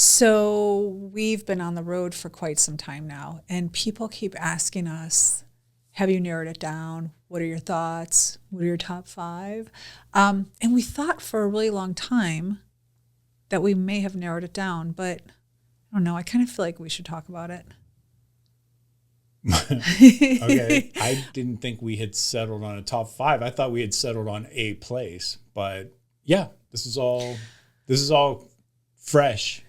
So we've been on the road for quite some time now, and people keep asking us, have you narrowed it down? What are your thoughts? What are your top 5? And we thought for a really long time that we may have narrowed it down, but I don't know. I kind of feel like we should talk about it. Okay. I didn't think we had settled on a top 5. I thought we had settled on a place, but yeah, this is all fresh.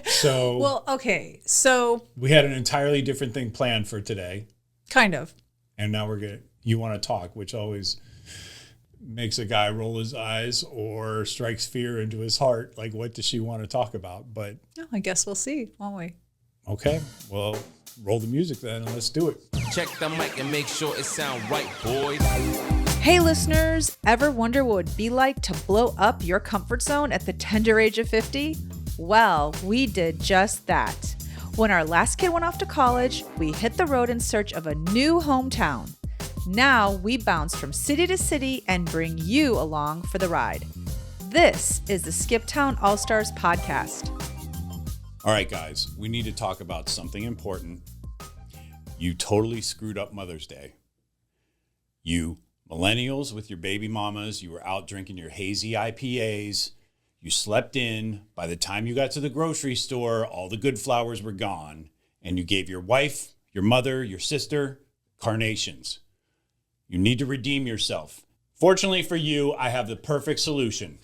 So Well, okay. So we had an entirely different thing planned for today. kind of. And now you want to talk, which always makes a guy roll his eyes or strikes fear into his heart. Like, what does she want to talk about? But Oh, I guess we'll see, won't we? okay, well, roll the music then and let's do it. Check the mic and make sure it sound right, boys. Hey listeners, ever wonder what it would be like to blow up your comfort zone at the tender age of 50? Well, we did just that. When our last kid went off to college, we hit the road in search of a new hometown. Now we bounce from city to city and bring you along for the ride. This is the Skiptown All-Stars podcast. All right, guys, we need to talk about something important. You totally screwed up Mother's Day. You millennials with your baby mamas, you were out drinking your hazy IPAs. You slept in. By the time you got to the grocery store, all the good flowers were gone. And you gave your wife, your mother, your sister, carnations. You need to redeem yourself. Fortunately for you, I have the perfect solution.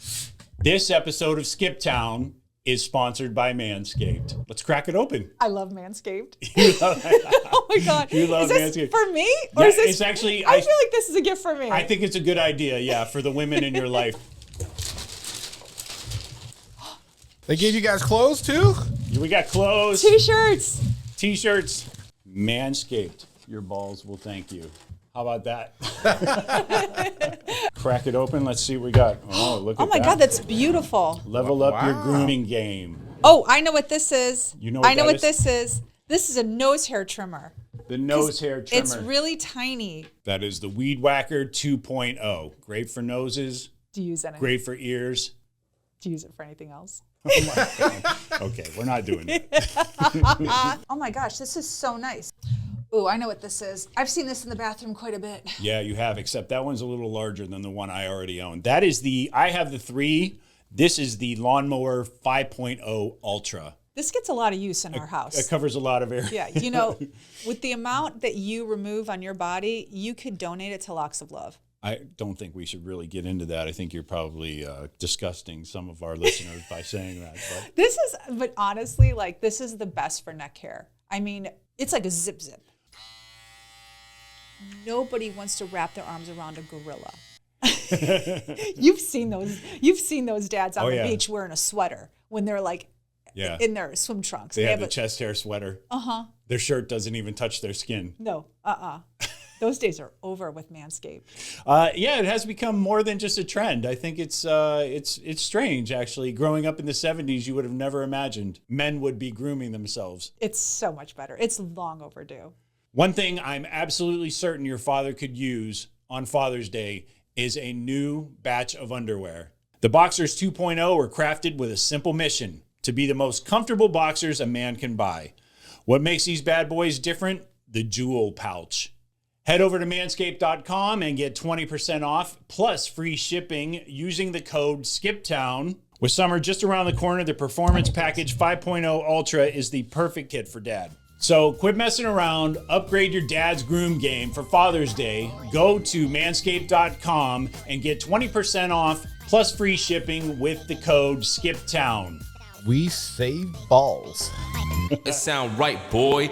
This episode of Skiptown is sponsored by Manscaped. Let's crack it open. I love Manscaped. Oh Oh my God. You love is this Manscaped. for me? Yeah, is this, it's actually- I feel like this is a gift for me. I think it's a good idea, yeah, for the women in your life. They gave you guys clothes too? We got clothes, T-shirts. t-shirts. Manscaped, your balls will thank you. How about that? Crack it open. Let's see what we got. Oh, look at that. Oh my God, that's beautiful. Level up your Wow. grooming game. Oh, I know what this is. You know what I know that what is? this is. This is a nose hair trimmer. The nose hair trimmer. It's really tiny. That is the Weed Whacker 2.0. Great for noses, Do you use it? great for ears. Do you use it for anything else? Oh my God. Okay, we're not doing that. Oh my gosh, this is so nice. Ooh, I know what this is. I've seen this in the bathroom quite a bit. Yeah, you have, except that one's a little larger than the one I already own. That is I have the 3. This is the Lawnmower 5.0 Ultra. This gets a lot of use in our house. It covers a lot of area. Yeah, you know, with the amount that you remove on your body, you could donate it to Locks of Love. I don't think we should really get into that. I think you're probably disgusting some of our listeners by saying that. But honestly, like, this is the best for neck hair. I mean, it's like a zip. Nobody wants to wrap their arms around a gorilla. You've seen those dads on Oh, the yeah. beach wearing a sweater when they're like Yeah. in their swim trunks. They have a- the chest hair sweater. Uh-huh. Their shirt doesn't even touch their skin. No, Those days are over with Manscaped. Yeah, it has become more than just a trend. I think it's strange, actually. Growing up in the 70s, you would have never imagined men would be grooming themselves. It's so much better. It's long overdue. One thing I'm absolutely certain your father could use on Father's Day is a new batch of underwear. The Boxers 2.0 were crafted with a simple mission: to be the most comfortable boxers a man can buy. What makes these bad boys different? The jewel pouch. Head over to manscaped.com and get 20% off plus free shipping using the code SKIPTOWN. With summer just around the corner, the Performance Package 5.0 Ultra is the perfect kit for dad. So quit messing around, upgrade your dad's groom game for Father's Day. Go to manscaped.com and get 20% off plus free shipping with the code SKIPTOWN. We save balls. It sound right, boy.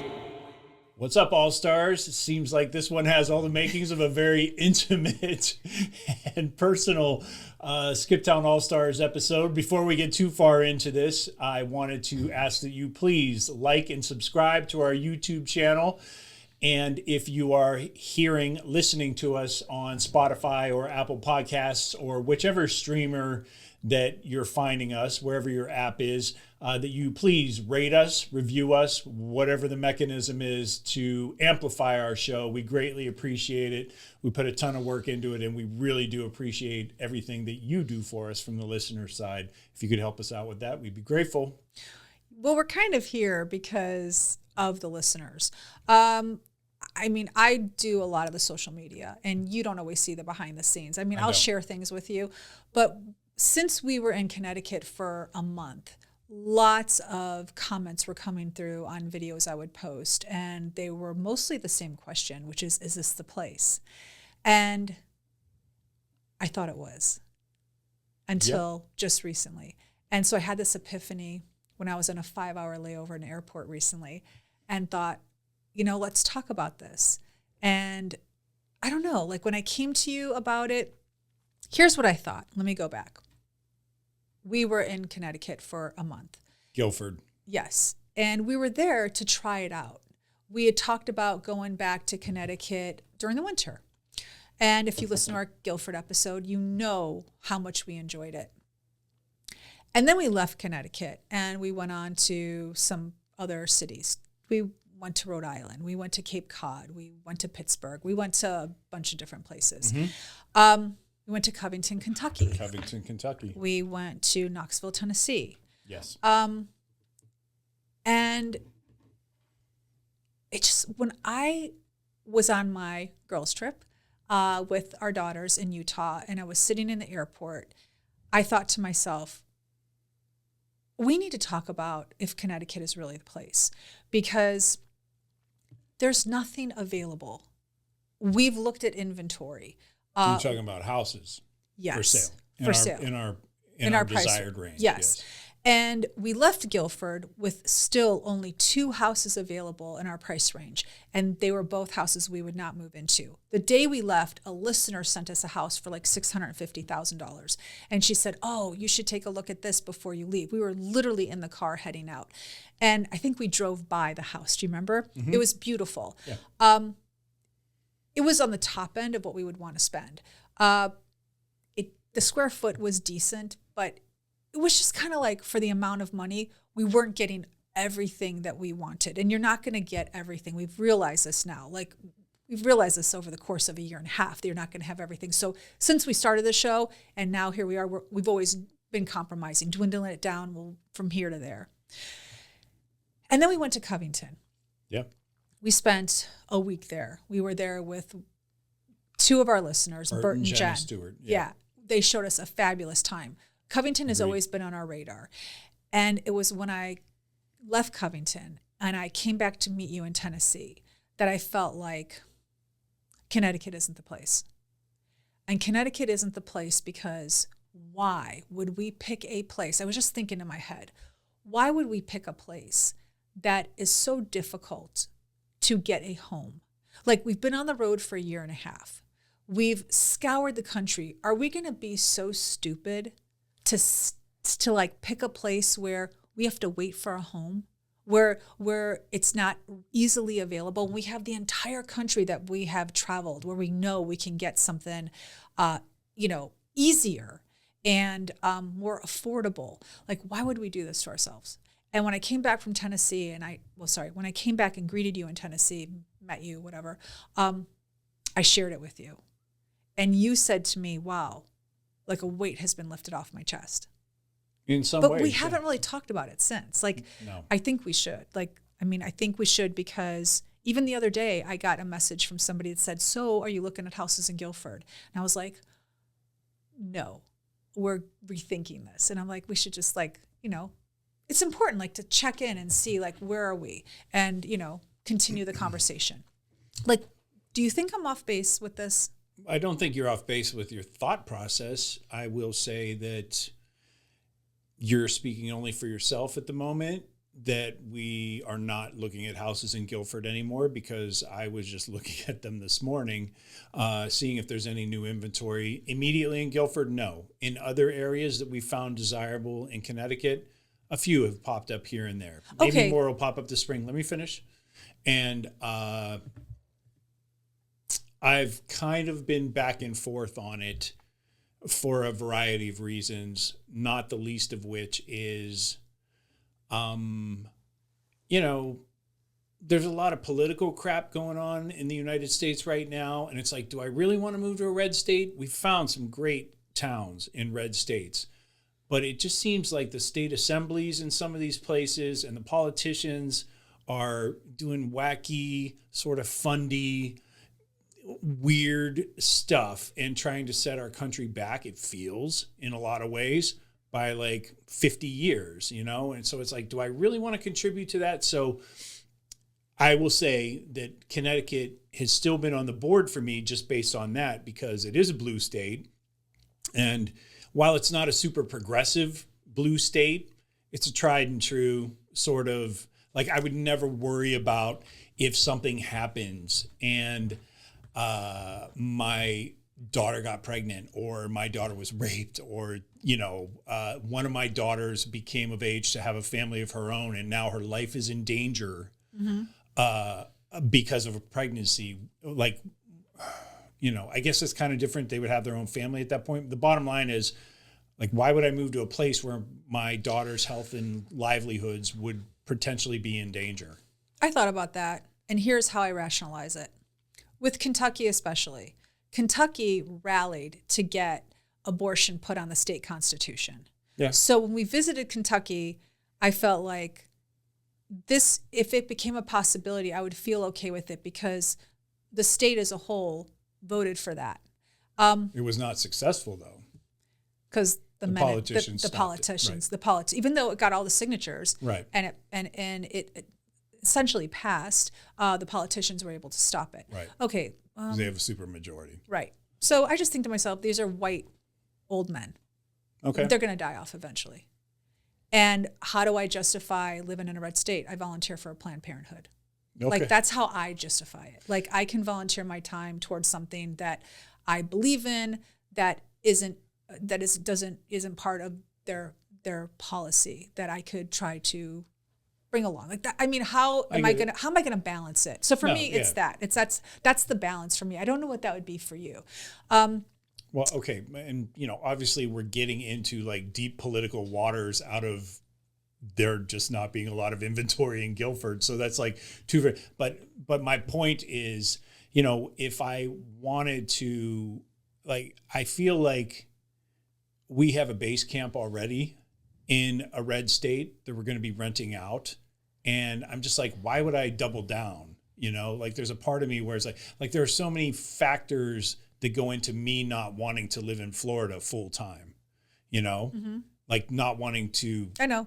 What's up, All-Stars? It seems like this one has all the makings of a very intimate and personal Skiptown All-Stars episode. Before we get too far into this, I wanted to ask that you please like and subscribe to our YouTube channel. And if you are listening to us on Spotify or Apple Podcasts or whichever streamer that you're finding us, wherever your app is, that you please rate us, review us, whatever the mechanism is to amplify our show. We greatly appreciate it. We put a ton of work into it, and we really do appreciate everything that you do for us from the listener side. If you could help us out with that, we'd be grateful. Well, we're kind of here because of the listeners. I mean, I do a lot of the social media, and you don't always see the behind the scenes. I mean, I'll share things with you, but since we were in Connecticut for a month, lots of comments were coming through on videos I would post, and they were mostly the same question, which is this the place? And I thought it was until just recently. And so I had this epiphany when I was in a 5-hour layover in an airport recently and thought, let's talk about this. And I don't know, like when I came to you about it, here's what I thought. Let me go back. We were in Connecticut for a month. Guilford. Yes. And we were there to try it out. We had talked about going back to Connecticut during the winter. And if you listen to our Guilford episode, you know how much we enjoyed it. And then we left Connecticut and we went on to some other cities. We went to Rhode Island. We went to Cape Cod. We went to Pittsburgh. We went to a bunch of different places. We went to Covington, Kentucky. We went to Knoxville, Tennessee. Yes. And it just, when I was on my girls' trip with our daughters in Utah and I was sitting in the airport, I thought to myself, we need to talk about if Connecticut is really the place, because there's nothing available. We've looked at inventory. You're talking about houses. Yes. For sale. In our desired range. Yes. And we left Guilford with still only 2 houses available in our price range. And they were both houses we would not move into. The day we left, a listener sent us a house for like $650,000. And she said, oh, you should take a look at this before you leave. We were literally in the car heading out. And I think we drove by the house. Do you remember? Mm-hmm. It was beautiful. Yeah. It was on the top end of what we would want to spend. The square foot was decent, but it was just kind of like, for the amount of money, we weren't getting everything that we wanted. And you're not going to get everything. We've realized this now. Like, we've realized this over the course of a year and a half, that you're not going to have everything. So since we started the show, and now here we are, we've always been compromising, dwindling it down from here to there. And then we went to Covington. Yeah. We spent a week there. We were there with 2 of our listeners, Bert and Jen. Stewart. Yeah. They showed us a fabulous time. Covington has always been on our radar. And it was when I left Covington and I came back to meet you in Tennessee that I felt like Connecticut isn't the place. And Connecticut isn't the place because why would we pick a place? I was just thinking in my head, why would we pick a place that is so difficult to get a home? Like, we've been on the road for a year and a half. We've scoured the country. Are we going to be so stupid to like pick a place where we have to wait for a home, where it's not easily available? We have the entire country that we have traveled, where we know we can get something, easier and more affordable. Like, why would we do this to ourselves? And when I came back from Tennessee, when I came back and greeted you in Tennessee, met you, whatever, I shared it with you. And you said to me, wow, like a weight has been lifted off my chest. In some ways. But we haven't really talked about it since. Like, no. I think we should. I think we should, because even the other day I got a message from somebody that said, so are you looking at houses in Guilford? And I was like, no, we're rethinking this. And I'm like, we should just it's important to check in and see where are we, and, continue the conversation. Do you think I'm off base with this? I don't think you're off base with your thought process. I will say that you're speaking only for yourself at the moment, that we are not looking at houses in Guilford anymore, because I was just looking at them this morning, seeing if there's any new inventory immediately in Guilford. No. In other areas that we found desirable in Connecticut, a few have popped up here and there. Maybe more will pop up this spring. Let me finish. And I've kind of been back and forth on it for a variety of reasons, not the least of which is, there's a lot of political crap going on in the United States right now. And it's like, do I really want to move to a red state? We've found some great towns in red states, but it just seems like the state assemblies in some of these places and the politicians are doing wacky, sort of fundy, weird stuff and trying to set our country back, it feels, in a lot of ways, by like 50 years, And so it's like, do I really want to contribute to that? So I will say that Connecticut has still been on the board for me just based on that, because it is a blue state. And while it's not a super progressive blue state, it's a tried and true sort of, like, I would never worry about if something happens and my daughter got pregnant, or my daughter was raped, or, one of my daughters became of age to have a family of her own, and now her life is in danger because of a pregnancy. Like, I guess it's kind of different. They would have their own family at that point. The bottom line is, like, why would I move to a place where my daughter's health and livelihoods would potentially be in danger? I thought about that, and here's how I rationalize it. With Kentucky especially, Kentucky rallied to get abortion put on the state constitution. Yeah. So when we visited Kentucky, I felt like this, if it became a possibility, I would feel okay with it because the state as a whole voted for that. It was not successful, though. Because the politicians, even though it got all the signatures, right, and it essentially passed, the politicians were able to stop it. Right. Okay. They have a super majority. Right. So I just think to myself, these are white old men. Okay. They're going to die off eventually. And how do I justify living in a red state? I volunteer for a Planned Parenthood. Okay. Like, that's how I justify it. Like, I can volunteer my time towards something that I believe in that isn't part of their policy that I could try to bring along. Like that. I mean, how am I gonna balance it? So for me, it's that's the balance for me. I don't know what that would be for you. Well, okay, and obviously we're getting into like deep political waters out of there just not being a lot of inventory in Guilford. So that's like but my point is, if I wanted to, like, I feel like we have a base camp already in a red state that we're going to be renting out. And I'm just like, why would I double down? Like, there's a part of me where it's like there are so many factors that go into me not wanting to live in Florida full time, like not wanting to, I know,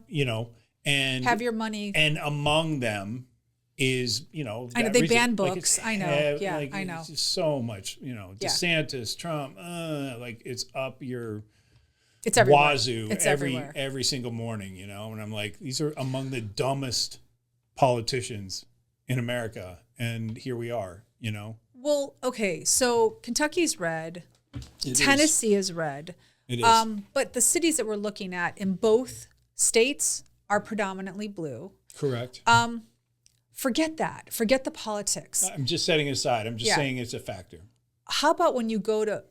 and have your money. And among them is, I know they ban books. Like, I know. Yeah, like, I know. It's just so much, DeSantis, Trump, like it's up your it's everywhere. wazoo every single morning, and I'm like, these are among the dumbest politicians in America. And here we are, Well, okay, so Kentucky's red, Tennessee is red. It is. But the cities that we're looking at in both states are predominantly blue. Correct. Forget that. Forget the politics. I'm just setting it aside. I'm just saying it's a factor. How about when you go to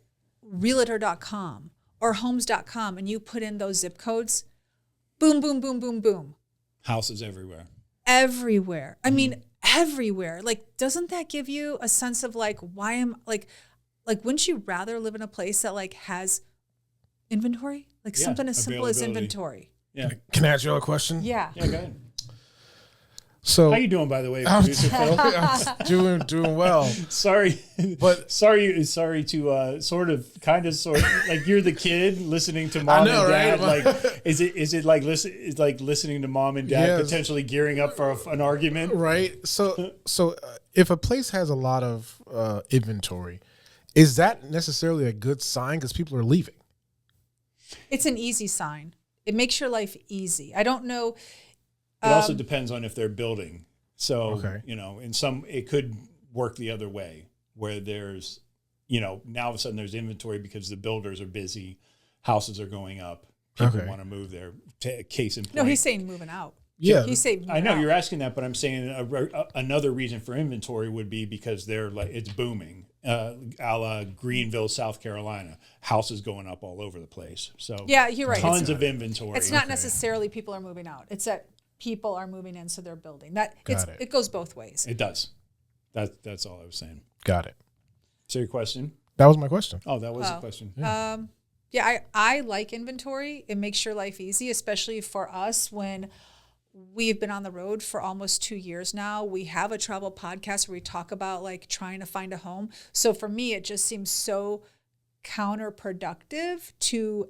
realtor.com or homes.com and you put in those zip codes? Boom, boom, boom, boom, boom. Houses everywhere. Everywhere. I mean, everywhere. Like, doesn't that give you a sense of like, why am like wouldn't you rather live in a place that like has inventory? Like something as simple as inventory. Yeah. Can I ask you a question? Yeah. Yeah, go ahead. So how you doing, by the way, producer Phil? I'm doing well. Sorry, but sorry to sort of like you're the kid listeing to mom and dad. Right? Like, is it like listening to mom and dad potentially gearing up for an argument? Right. So if a place has a lot of inventory, is that necessarily a good sign because people are leaving? It's an easy sign. It makes your life easy. I don't know. It also depends on if they're building. So, in some, it could work the other way where there's, now all of a sudden there's inventory because the builders are busy, houses are going up, people want to move there. Case in point. No, he's saying moving out. Yeah. He's saying I know out. you're asking that, but I'm saying another reason for inventory would be because they're like, it's booming a la Greenville, South Carolina. Houses going up all over the place. So Yeah, you're right. Tons of inventory. It's not necessarily people are moving out. It's that people are moving in, so they're building. It goes both ways. It does. That's all I was saying. Got it. So your question? That was my question. Oh, that was the question. Yeah, I like inventory. It makes your life easy, especially for us when we've been on the road for almost 2 years now. We have a travel podcast where we talk about like trying to find a home. So for me, it just seems so counterproductive to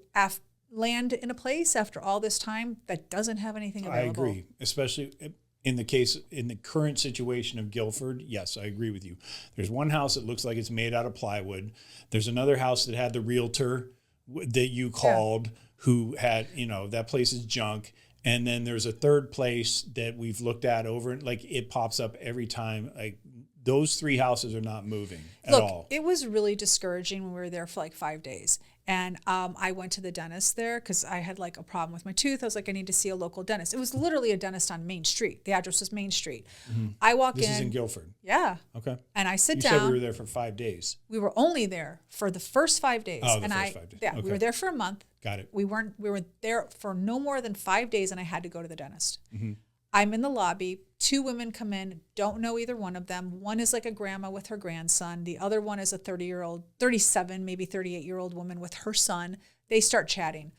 land in a place after all this time that doesn't have anything available. I agree, especially in the current situation of Guilford. Yes, I agree with you. There's one house that looks like it's made out of plywood. There's another house that had the realtor that you called who had, that place is junk. And then there's a third place that we've looked at over, like it pops up every time. Like those 3 houses are not moving at all. It was really discouraging when we were there for like 5 days. And I went to the dentist there because I had like a problem with my tooth. I was like, I need to see a local dentist. It was literally a dentist on Main Street. The address was Main Street. Mm-hmm. I walk in. This is in Guilford. Yeah. Okay. And I sit you down. You said we were there for 5 days. We were only there for the first 5 days. Oh, the first 5 days. Yeah, okay. we were there for a month. Got it. We were there for no more than 5 days, and I had to go to the dentist. Mm-hmm. I'm in the lobby. 2 women come in, don't know either one of them. One is like a grandma with her grandson. The other one is a 37, maybe 38-year-old woman with her son. They start chatting.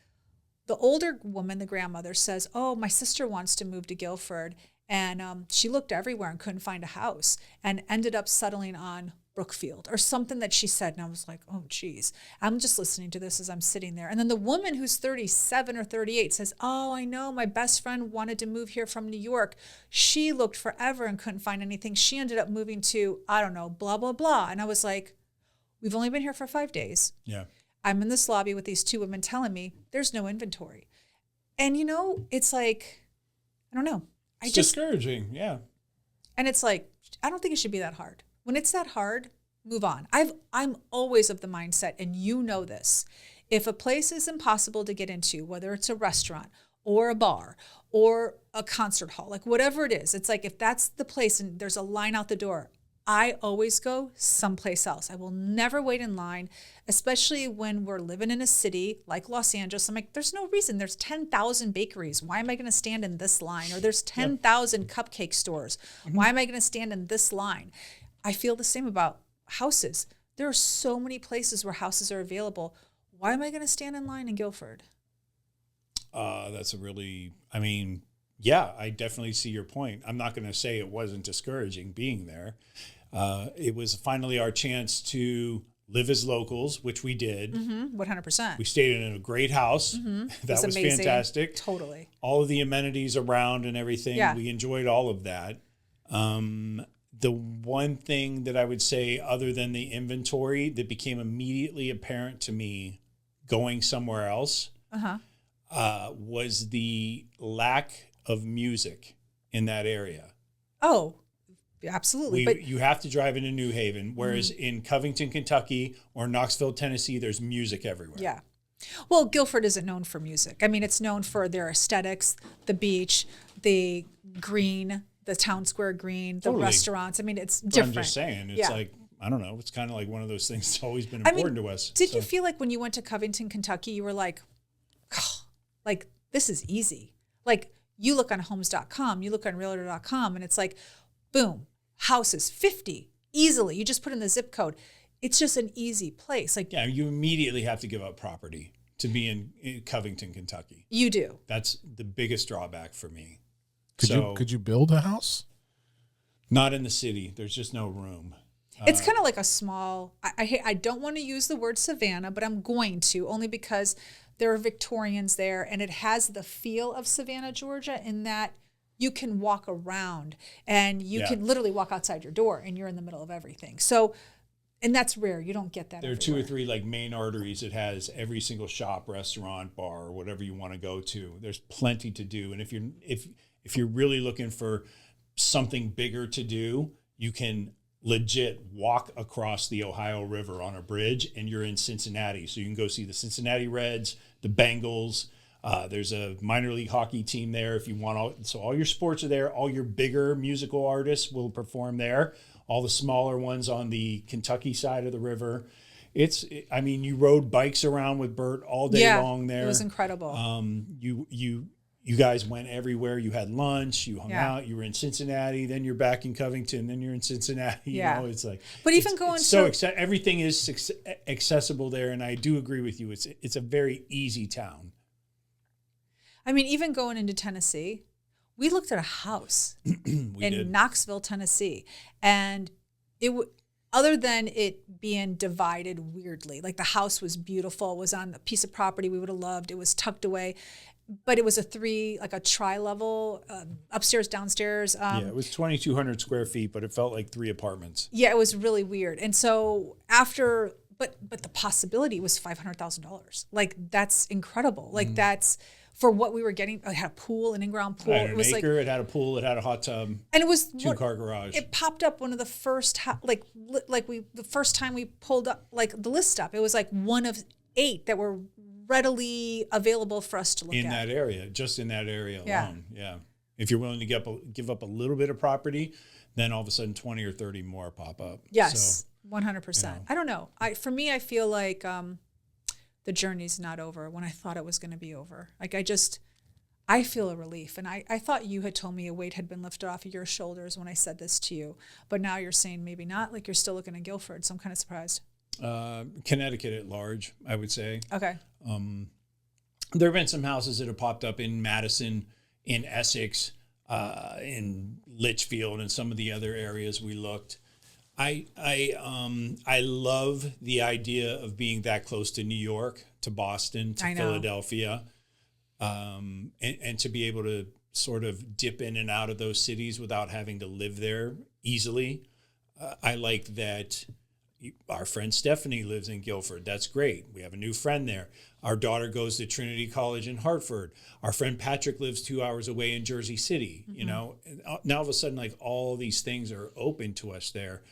The older woman, the grandmother, says, oh, my sister wants to move to Guilford. And she looked everywhere and couldn't find a house and ended up settling on Brookfield or something that she said. And I was like, oh, geez. I'm just listening to this as I'm sitting there. And then the woman who's 37 or 38 says, oh, I know. My best friend wanted to move here from New York. She looked forever and couldn't find anything. She ended up moving to, I don't know, blah, blah, blah. And I was like, we've only been here for 5 days. Yeah. I'm in this lobby with these 2 women telling me there's no inventory. And, it's like, I don't know. It's discouraging. Yeah. And it's like, I don't think it should be that hard. When it's that hard, move on. I'm always of the mindset, and you know this. If a place is impossible to get into, whether it's a restaurant or a bar or a concert hall, like whatever it is, it's like if that's the place and there's a line out the door, I always go someplace else. I will never wait in line, especially when we're living in a city like Los Angeles. I'm like, there's no reason. There's 10,000 bakeries. Why am I going to stand in this line? Or there's 10,000 cupcake stores. Mm-hmm. Why am I going to stand in this line? I feel the same about houses. There are so many places where houses are available. Why am I going to stand in line in Guilford? That's I definitely see your point. I'm not going to say it wasn't discouraging being there. It was finally our chance to live as locals, which we did. 100%. We stayed in a great house. Mm-hmm. That was amazing. fantastic. Totally. All of the amenities around and everything. Yeah. We enjoyed all of that. The one thing that I would say, other than the inventory, that became immediately apparent to me going somewhere else was the lack of music in that area. Oh, absolutely. You have to drive into New Haven, whereas in Covington, Kentucky or Knoxville, Tennessee, there's music everywhere. Yeah. Well, Guilford isn't known for music. I mean, it's known for their aesthetics, the beach, the green, the town square green, the restaurants. I mean, it's different. But I'm just saying, it's like, I don't know. It's kind of like one of those things that's always been important to us. Did you feel like when you went to Covington, Kentucky, you were like, oh, like, this is easy. Like, you look on homes.com, you look on realtor.com, and it's like, boom, houses, 50, easily. You just put in the zip code. It's just an easy place. Like, yeah, you immediately have to give up property to be in Covington, Kentucky. You do. That's the biggest drawback for me. Could you build a house? Not in the city. There's just no room. It's kind of like a small, I don't want to use the word Savannah, but I'm going to, only because there are Victorians there, and it has the feel of Savannah, Georgia, in that you can walk around and you can literally walk outside your door and you're in the middle of everything. So, and that's rare. You don't get that. There are 2 or 3 like main arteries. It has every single shop, restaurant, bar, or whatever you want to go to. There's plenty to do. And if you're really looking for something bigger to do, you can legit walk across the Ohio River on a bridge and you're in Cincinnati. So you can go see the Cincinnati Reds, the Bengals, There's a minor league hockey team there if you want. So all your sports are there. All your bigger musical artists will perform there. All the smaller ones on the Kentucky side of the river. You rode bikes around with Bert all day long there. It was incredible. You guys went everywhere. You had lunch. You hung out. You were in Cincinnati. Then you're back in Covington. Then you're in Cincinnati. Yeah. It's like, but even going so everything is accessible there. And I do agree with you. It's a very easy town. I mean, even going into Tennessee, we looked at a house in Knoxville, Tennessee, and other than it being divided weirdly, like the house was beautiful, it was on a piece of property we would have loved, it was tucked away, but it was a tri-level, upstairs, downstairs. It was 2,200 square feet, but it felt like 3 apartments. Yeah, it was really weird. And so but the possibility was $500,000. Like, that's incredible. Like, that's for what we were getting. It had a pool, an in-ground pool. It was acre, it had a pool, it had a hot tub, and it was 2-car garage. It popped up one of the first, the first time we pulled up the list up. It was like one of 8 that were readily available for us to look at. In that area, just in that area alone. Yeah. If you're willing to give up a little bit of property, then all of a sudden 20 or 30 more pop up. Yes, 100%. I don't know. For me, I feel like the journey's not over when I thought it was going to be over. Like, I feel a relief. And I thought you had told me a weight had been lifted off of your shoulders when I said this to you. But now you're saying maybe not. Like, you're still looking at Guilford. So I'm kind of surprised. Connecticut at large, I would say. Okay. There have been some houses that have popped up in Madison, in Essex, in Litchfield, and some of the other areas we looked. I love the idea of being that close to New York, to Boston, to Philadelphia, and to be able to sort of dip in and out of those cities without having to live there easily. I like that. Our friend Stephanie lives in Guilford. That's great. We have a new friend there. Our daughter goes to Trinity College in Hartford. Our friend Patrick lives 2 hours away in Jersey City. Mm-hmm. Now all of a sudden, like, all these things are open to us there.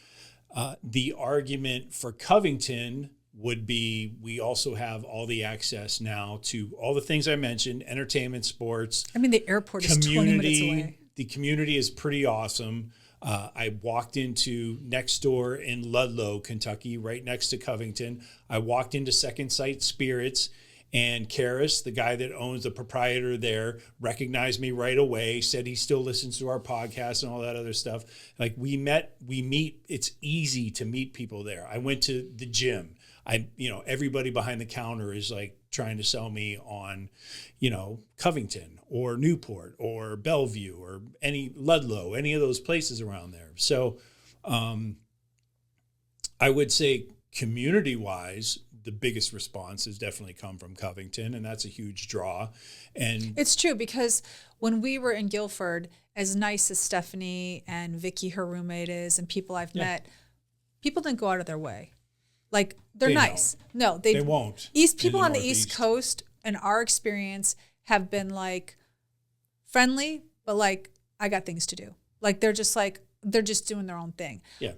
The argument for Covington would be we also have all the access now to all the things I mentioned: entertainment, sports. I mean, the airport is 20 minutes away. The community is pretty awesome. I walked into next door in Ludlow, Kentucky, right next to Covington. I walked into Second Sight Spirits, and Karis, the guy that owns the proprietor there, recognized me right away, said he still listens to our podcast and all that other stuff. Like, we meet. It's easy to meet people there. I went to the gym. Everybody behind the counter is like trying to sell me on, Covington or Newport or Bellevue or Ludlow, any of those places around there. So I would say community-wise, the biggest response has definitely come from Covington, and that's a huge draw. And it's true, because when we were in Guilford, as nice as Stephanie and Vicky, her roommate, is, and people I've met, people didn't go out of their way. Like, they're nice. No, they won't. People on the East Coast, in our experience, have been like friendly, but like, I got things to do. Like, they're just doing their own thing. Yeah.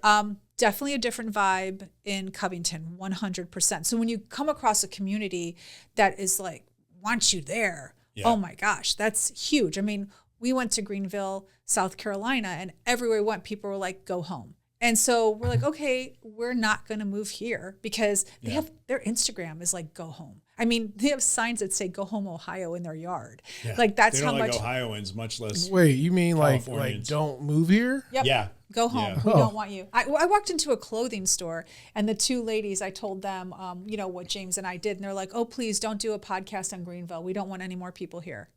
Definitely a different vibe in Covington, 100%. So when you come across a community that is like, wants you there, oh my gosh, that's huge. I mean, we went to Greenville, South Carolina, and everywhere we went, people were like, go home. And so we're like, okay, we're not going to move here, because they have their Instagram is like, go home. I mean, they have signs that say "Go Home, Ohio" in their yard. Yeah. Like, that's how much Ohioans, much less. Wait, you mean like don't move here? Yep. Yeah. Go home. Yeah. We don't want you. I walked into a clothing store, and the 2 ladies, I told them, what James and I did, and they're like, "Oh, please don't do a podcast on Greenville. We don't want any more people here."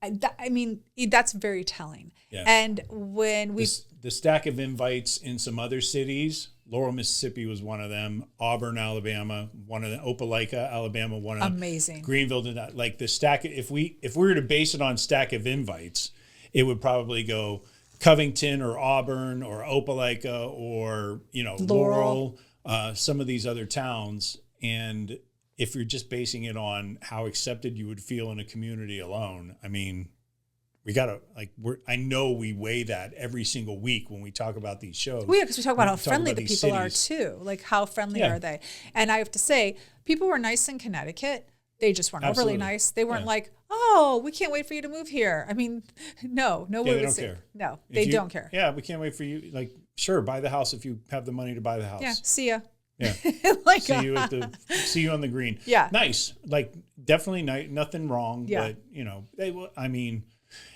That's very telling. Yeah. And when the stack of invites in some other cities, Laurel, Mississippi was one of them. Auburn, Alabama, one of them. Opelika, Alabama, one of them. Amazing. Greenville did not. Like, the stack. If we were to base it on stack of invites, it would probably go Covington or Auburn or Opelika or Laurel, some of these other towns. And if you're just basing it on how accepted you would feel in a community alone, I mean, we gotta I know we weigh that every single week when we talk about these shows. Well, yeah, because we talk about how friendly the people are too. Like, how friendly are they? And I have to say, people were nice in Connecticut. They just weren't overly Absolutely. nice. They weren't Yeah. like, oh, we can't wait for you to move here. I mean, no one they would don't say, care. no, If they you- don't care. Yeah, we can't wait for you. Like, sure, buy the house if you have the money to buy the house. Yeah, see ya. Yeah. Like, see you see you on the green. Yeah. Nice. Like, definitely nothing wrong. Yeah. But, you know, I mean,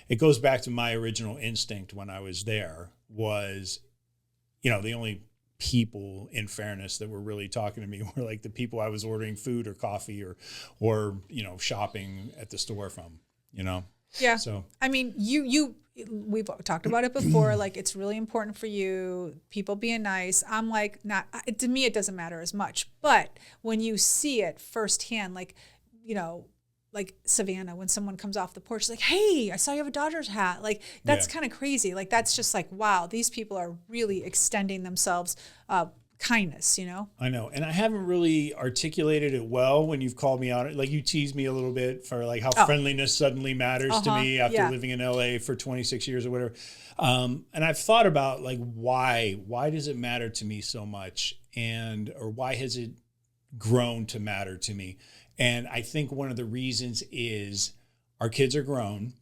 it goes back to my original instinct when I was there was, you know, the only people, in fairness, that were really talking to me were like the people I was ordering food or coffee or you know, shopping at the store from, you know. yeah. So I mean, we've talked about it before. Like, it's really important for you, people being nice. I'm like, to me, it doesn't matter as much. But when you see it firsthand, like, you know, like Savannah, when someone comes off the porch, she's like, hey, I saw you have a Dodgers hat. Like, that's kind of crazy. Like, that's just like, wow, these people are really extending themselves kindness, you know? I know. And I haven't really articulated it well when you've called me out. Like, you teased me a little bit for like how friendliness suddenly matters to me after living in LA for 26 years or whatever. And I've thought about like, why does it matter to me so much? Or why has it grown to matter to me? And I think one of the reasons is our kids are grown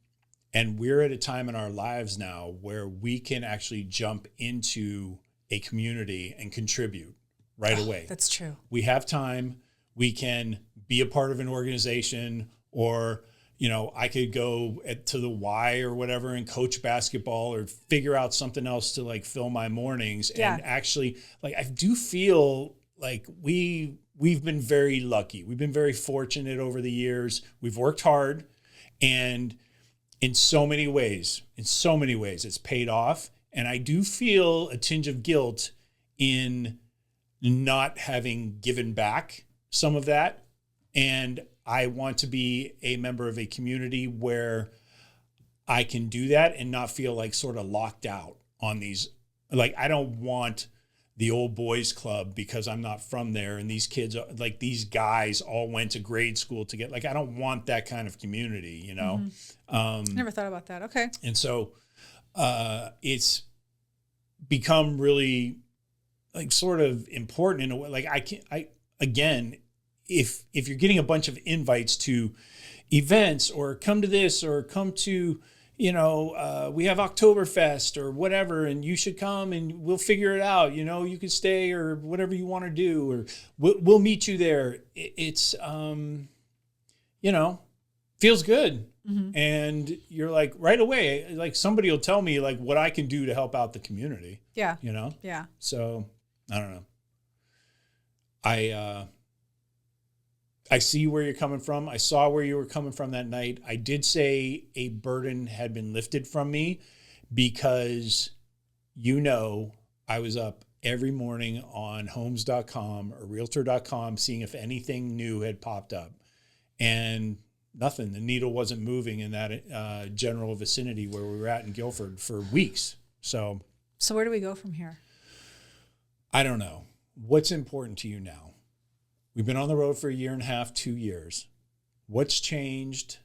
and we're at a time in our lives now where we can actually jump into a community and contribute right away. That's true. We have time. We can be a part of an organization, or, you know, I could go to the Y or whatever and coach basketball or figure out something else to like fill my mornings. Yeah. And actually, like, I do feel like we've been very lucky. We've been very fortunate over the years. We've worked hard, and in so many ways, it's paid off. And I do feel a tinge of guilt in not having given back some of that. And I want to be a member of a community where I can do that and not feel like sort of locked out on these. Like, I don't want the old boys club because I'm not from there. And these kids, like, these guys all went to grade school to get, like, I don't want that kind of community, you know? Never thought about that. Okay. And so it's become really like sort of important in a way. Like, again, if you're getting a bunch of invites to events or come to this or come to, you know, we have Oktoberfest or whatever, and you should come and we'll figure it out. You know, you can stay or whatever you want to do, or we'll meet you there. It's, you know, feels good. Mm-hmm. And you're like, right away, like somebody will tell me like what I can do to help out the community. Yeah. You know? Yeah. So I don't know. I see where you're coming from. I saw where you were coming from that night. I did say a burden had been lifted from me because, you know, I was up every morning on homes.com or realtor.com seeing if anything new had popped up, and nothing. The needle wasn't moving in that general vicinity where we were at in Guilford for weeks. So where do we go from here? I don't know. What's important to you now? We've been on the road for 1.5 years, 2 years. What's changed?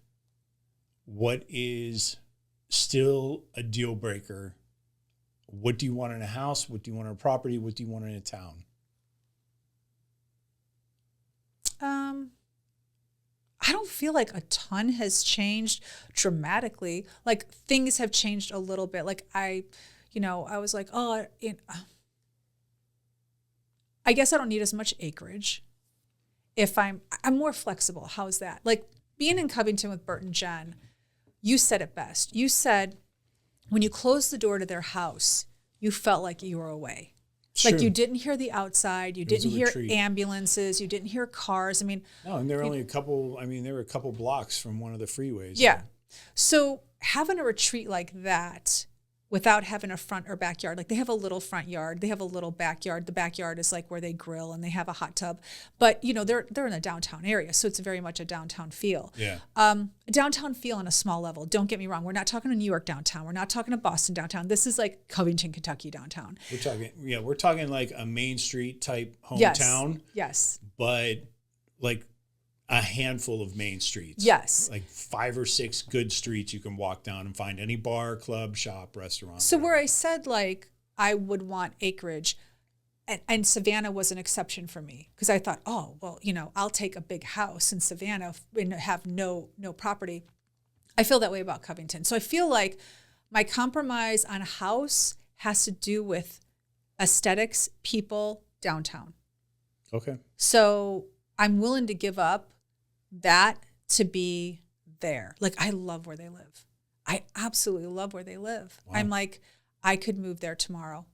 What is still a deal breaker? What do you want in a house? What do you want in a property? What do you want in a town? I don't feel like a ton has changed dramatically. Like, things have changed a little bit. Like, I was like, I guess I don't need as much acreage. If I'm more flexible. How's that? Like, being in Covington with Bert and Jen, you said it best. You said when you closed the door to their house, you felt like you were away. Sure. Like, you didn't hear the outside, you didn't hear retreat. ambulances, you didn't hear cars. I mean, No, and there were only there were a couple blocks from one of the freeways. yeah. So having a retreat like that without having a front or backyard, like, they have a little front yard, they have a little backyard. The backyard is like where they grill and they have a hot tub, but you know, they're in a downtown area. So it's very much a downtown feel. Yeah. Downtown feel on a small level. Don't get me wrong. We're not talking to New York downtown. We're not talking to Boston downtown. This is like Covington, Kentucky downtown. We're talking like a Main Street type hometown. Yes. But like a handful of main streets. Yes. Like 5 or 6 good streets you can walk down and find any bar, club, shop, restaurant. So whatever. where I said, like, I would want acreage, and Savannah was an exception for me because I thought, oh, well, I'll take a big house in Savannah and have no property. I feel that way about Covington. So I feel like my compromise on a house has to do with aesthetics, people, downtown. Okay. So I'm willing to give up that to be there. Like, I love where they live. I absolutely love where they live. Wow. I'm like, I could move there tomorrow.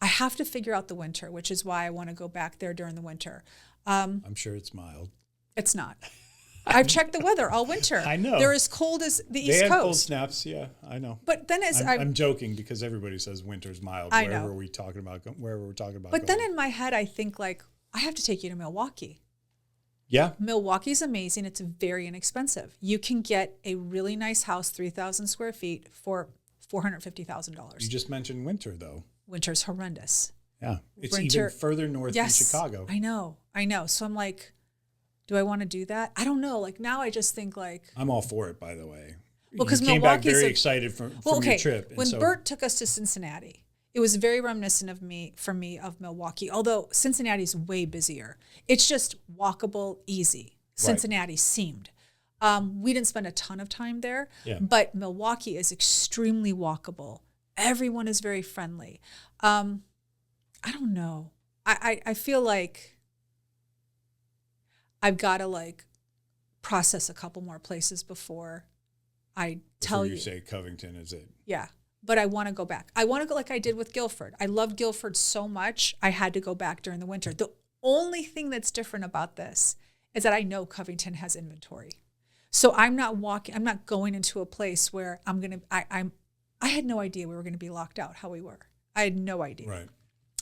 I have to figure out the winter, which is why I want to go back there during the winter. I'm sure it's mild. It's not. I've checked the weather all winter. I know. They're as cold as the East They have Coast. cold snaps, yeah, I know. But then I'm joking because everybody says winter's mild wherever we're talking about But then in my head, I think like, I have to take you to Milwaukee. Yeah. Milwaukee's amazing. It's very inexpensive. You can get a really nice house, 3,000 square feet for $450,000. You just mentioned winter, though. Winter's horrendous. Yeah. It's even further north than Chicago. I know. So I'm like, do I want to do that? I don't know. Like now I just think like. I'm all for it, by the way. Well, because you came back very excited from your trip. When Bert took us to Cincinnati, it was very reminiscent of Milwaukee, although Cincinnati's way busier. It's just walkable, easy. Cincinnati seemed. We didn't spend a ton of time there, but Milwaukee is extremely walkable. Everyone is very friendly. I don't know. I feel like I've got to like process a couple more places before I tell you. You say Covington is it? Yeah. But I want to go back. I want to go like I did with Guilford. I loved Guilford so much, I had to go back during the winter. The only thing that's different about this is that I know Covington has inventory. So I'm not going into a place where I had no idea we were going to be locked out how we were. I had no idea. Right.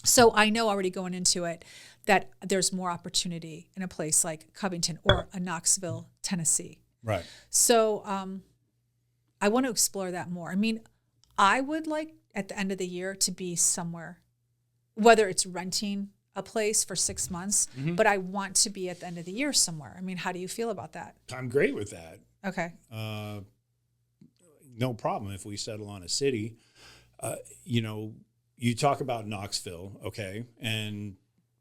So I know already going into it that there's more opportunity in a place like Covington or a Knoxville, Tennessee. Right. So I want to explore that more. I mean, I would like at the end of the year to be somewhere, whether it's renting a place for 6 months, but I want to be at the end of the year somewhere. I mean, how do you feel about that? I'm great with that. Okay. No problem if we settle on a city. You talk about Knoxville, okay, and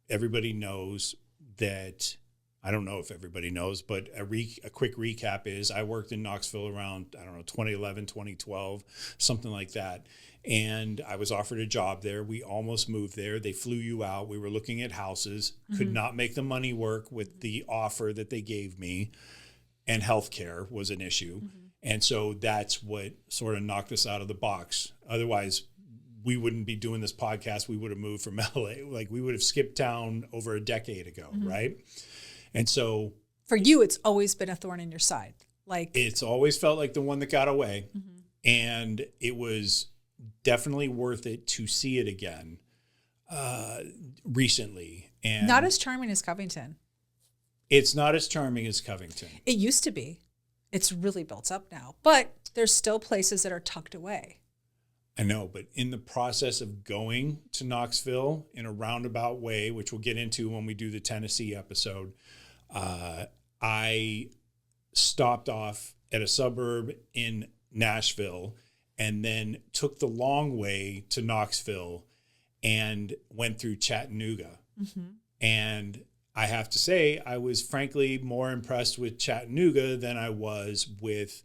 everybody knows that. I don't know if everybody knows, but a quick recap is I worked in Knoxville around, 2011, 2012, something like that. And I was offered a job there. We almost moved there. They flew you out. We were looking at houses, could not make the money work with the offer that they gave me. And healthcare was an issue. And so that's what sort of knocked us out of the box. Otherwise, we wouldn't be doing this podcast. We would have moved from LA. Like we would have skipped town over a decade ago, right? And so for you, it's always been a thorn in your side. Like it's always felt like the one that got away. And it was definitely worth it to see it again recently. And not as charming as Covington. It's not as charming as Covington. It used to be. It's really built up now. But there's still places that are tucked away. I know, but in the process of going to Knoxville in a roundabout way, which we'll get into when we do the Tennessee episode, I stopped off at a suburb in Nashville and then took the long way to Knoxville and went through Chattanooga. And I have to say, I was frankly more impressed with Chattanooga than I was with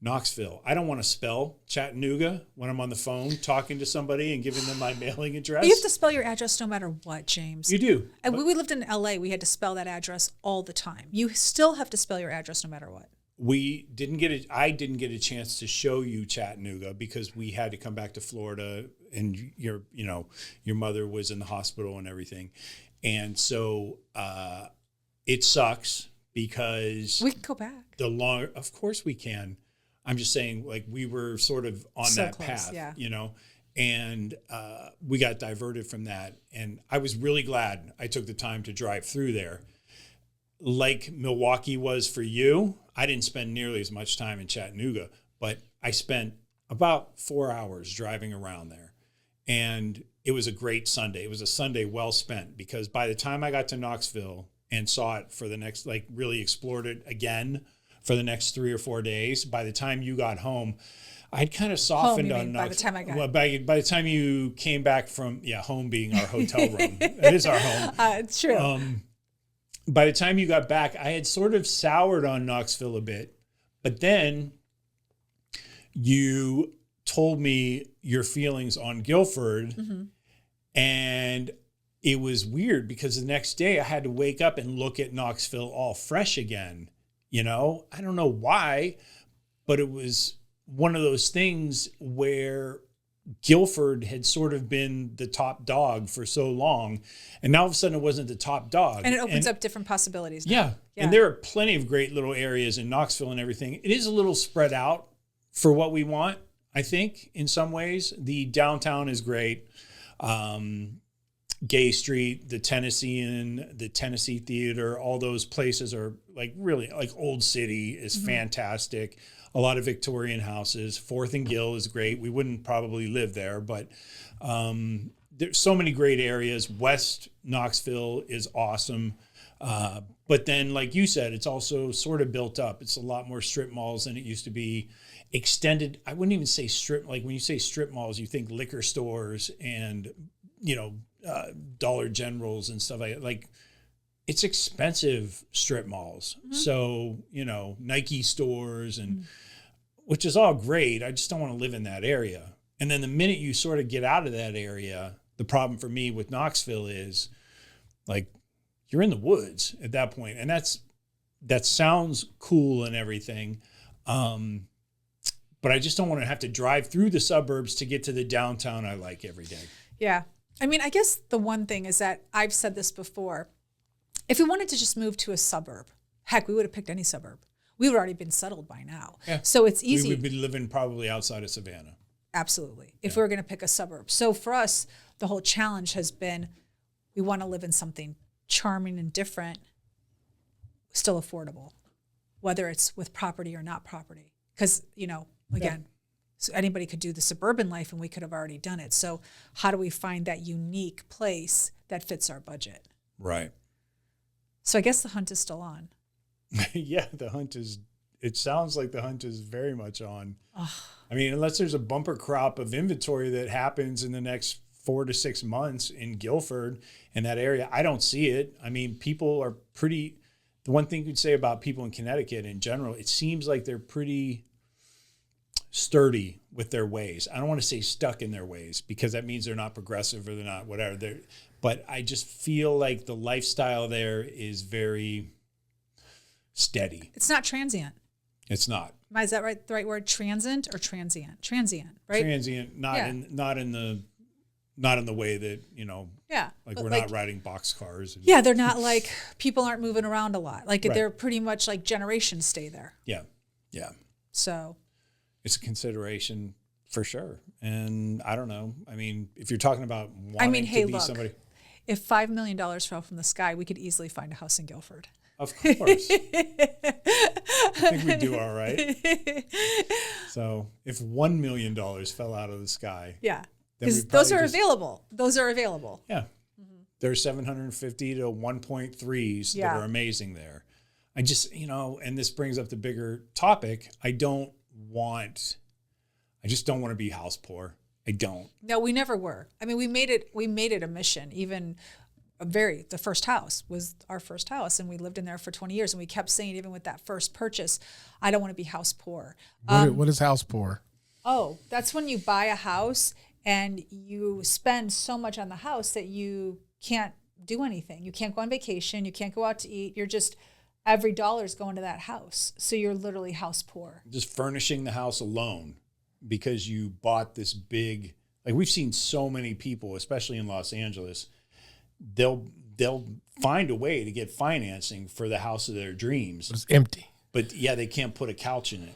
Knoxville. I don't want to spell Chattanooga when I'm on the phone talking to somebody and giving them my mailing address. You have to spell your address no matter what, James. You do. And when we lived in LA, we had to spell that address all the time. You still have to spell your address no matter what. I didn't get a chance to show you Chattanooga because we had to come back to Florida and your mother was in the hospital and everything. And so it sucks because we can go back. Of course we can. I'm just saying, like, we were sort of on so that close, path, and we got diverted from that. And I was really glad I took the time to drive through there. Like Milwaukee was for you, I didn't spend nearly as much time in Chattanooga, but I spent about 4 hours driving around there. And it was a great Sunday. It was a Sunday well spent because by the time I got to Knoxville and saw it for the next, really explored it again, for the next 3 or 4 days. By the time you got home, I'd kind of softened you on mean, by the time I got- well, by the time you came back from home being our hotel room. It is our home. It's true. By the time you got back, I had sort of soured on Knoxville a bit, but then you told me your feelings on Guilford, and it was weird because the next day I had to wake up and look at Knoxville all fresh again. You know, I don't know why, but it was one of those things where Guilford had sort of been the top dog for so long, and now all of a sudden it wasn't the top dog. And it opens up different possibilities now. Yeah. And there are plenty of great little areas in Knoxville and everything. It is a little spread out for what we want, I think, in some ways. The downtown is great. Gay Street, the Tennessean, the Tennessee Theater, all those places are like really like Old City is fantastic. A lot of Victorian houses. 4th and Gill is great. We wouldn't probably live there, but there's so many great areas. West Knoxville is awesome. But then, like you said, it's also sort of built up. It's a lot more strip malls than it used to be. Extended, I wouldn't even say strip. Like when you say strip malls, you think liquor stores and, Dollar Generals and stuff like it's expensive strip malls. So, Nike stores and which is all great. I just don't want to live in that area. And then the minute you sort of get out of that area, the problem for me with Knoxville is like you're in the woods at that point. And that sounds cool and everything. But I just don't want to have to drive through the suburbs to get to the downtown I like every day. Yeah. I mean, I guess the one thing is that I've said this before. If we wanted to just move to a suburb, heck, we would have picked any suburb. We would have already been settled by now. Yeah. So it's easy. We would be living probably outside of Savannah. Absolutely. If we were going to pick a suburb. So for us, the whole challenge has been we want to live in something charming and different, still affordable, whether it's with property or not property. Because, again, so anybody could do the suburban life and we could have already done it. So how do we find that unique place that fits our budget? Right. So I guess the hunt is still on. Yeah, it sounds like the hunt is very much on. I mean, unless there's a bumper crop of inventory that happens in the next 4 to 6 months in Guilford and that area, I don't see it. I mean, people are the one thing you'd say about people in Connecticut in general, it seems like they're pretty sturdy with their ways. I don't want to say stuck in their ways because that means they're not progressive or they're not whatever. But I just feel like the lifestyle there is very steady. It's not transient. It's not. Is that right? The right word? Transient or transient? Transient, right? Transient, not in the way that, Yeah. like we're not riding box cars. Yeah, they're not like people aren't moving around a lot. Like they're pretty much like generations stay there. Yeah. Yeah. So it's a consideration for sure. And I don't know. I mean, if you're talking about wanting to be somebody. If $5 million fell from the sky, we could easily find a house in Guilford. Of course. I think we'd do all right. So if $1 million fell out of the sky. Yeah. Because those are available. Those are available. Yeah. There's 750 to 1.3s that are amazing there. I just, and this brings up the bigger topic. I just don't want to be house poor. I don't. No, we never were. I mean, we made it a mission. Even the first house was our first house, and we lived in there for 20 years. And we kept saying, even with that first purchase, I don't want to be house poor. What is house poor? Oh, that's when you buy a house and you spend so much on the house that you can't do anything. You can't go on vacation. You can't go out to eat. You're just, every dollar is going to that house. So you're literally house poor. Just furnishing the house alone because you bought this big, like we've seen so many people, especially in Los Angeles, they'll find a way to get financing for the house of their dreams. But it's empty. But yeah, they can't put a couch in it.